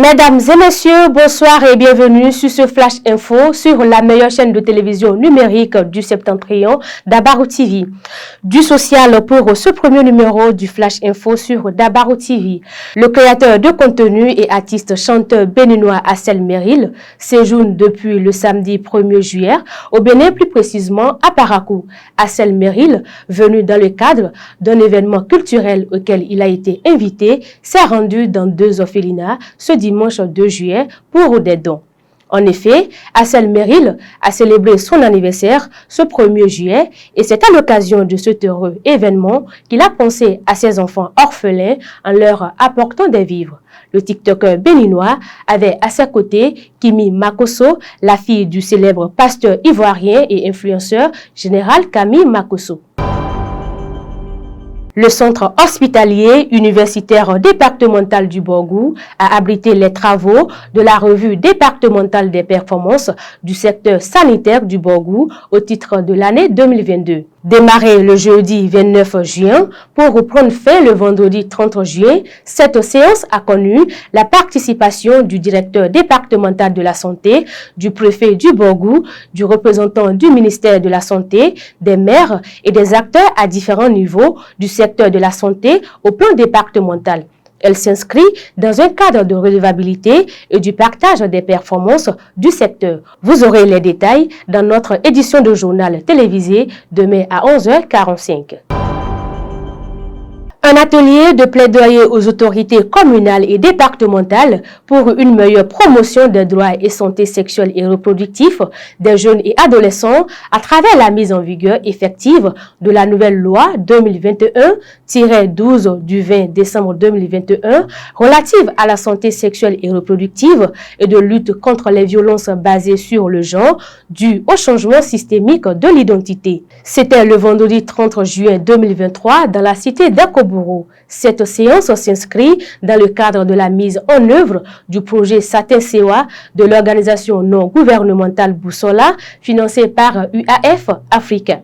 Mesdames et messieurs, bonsoir et bienvenue sur ce Flash Info sur la meilleure chaîne de télévision numérique du Septentrion, Dabarou TV. Du social pour ce premier numéro du Flash Info sur Dabarou TV. Le créateur de contenu et artiste chanteur béninois Assel Meril séjourne depuis le samedi 1er juillet au Bénin, plus précisément à Parakou. Assel Meril, venu dans le cadre d'un événement culturel auquel il a été invité, s'est rendu dans 2 orphelinats ce dimanche 2 juillet pour des dons. En effet, Assel Meril a célébré son anniversaire ce 1er juillet et c'est à l'occasion de cet heureux événement qu'il a pensé à ses enfants orphelins en leur apportant des vivres. Le TikToker béninois avait à ses côtés Kimi Makosso, la fille du célèbre pasteur ivoirien et influenceur général Camille Makosso. Le centre hospitalier universitaire départemental du Borgou a abrité les travaux de la revue départementale des performances du secteur sanitaire du Borgou au titre de l'année 2022. Démarré le jeudi 29 juin pour prendre fin le vendredi 30 juin, cette séance a connu la participation du directeur départemental de la santé, du préfet du Borgou, du représentant du ministère de la Santé, des maires et des acteurs à différents niveaux du secteur de la santé au plan départemental. Elle s'inscrit dans un cadre de redevabilité et du partage des performances du secteur. Vous aurez les détails dans notre édition de journal télévisé demain à 11h45. Un atelier de plaidoyer aux autorités communales et départementales pour une meilleure promotion des droits et santé sexuelle et reproductive des jeunes et adolescents à travers la mise en vigueur effective de la nouvelle loi 2021-12 du 20 décembre 2021 relative à la santé sexuelle et reproductive et de lutte contre les violences basées sur le genre dues au changement systémique de l'identité. C'était le vendredi 30 juin 2023 dans la cité d'Akobourou. Cette séance s'inscrit dans le cadre de la mise en œuvre du projet Satin-Sewa de l'organisation non gouvernementale Boussola, financée par UAF Africain.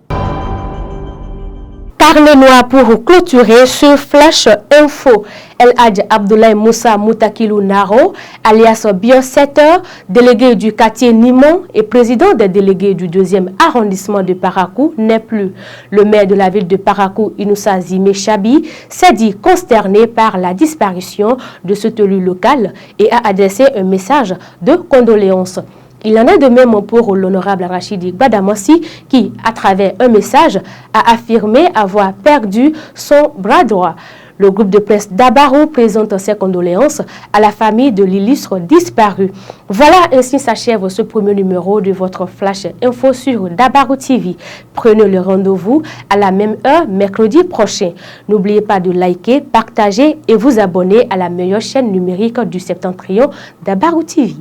Parlez-moi pour clôturer ce Flash Info. El Hadj Abdoulaye Moussa Moutakilou Naro, alias Biosetter, délégué du quartier Nimon et président des délégués du 2e arrondissement de Parakou, n'est plus. Le maire de la ville de Parakou, Inoussa Zime Chabi, s'est dit consterné par la disparition de cet élu local et a adressé un message de condoléances. Il en est de même pour l'honorable Rachidi Badamassi qui, à travers un message, a affirmé avoir perdu son bras droit. Le groupe de presse Dabarou présente ses condoléances à la famille de l'illustre disparu. Voilà, ainsi s'achève ce premier numéro de votre Flash Info sur Dabarou TV. Prenez le rendez-vous à la même heure mercredi prochain. N'oubliez pas de liker, partager et vous abonner à la meilleure chaîne numérique du Septentrion, Dabarou TV.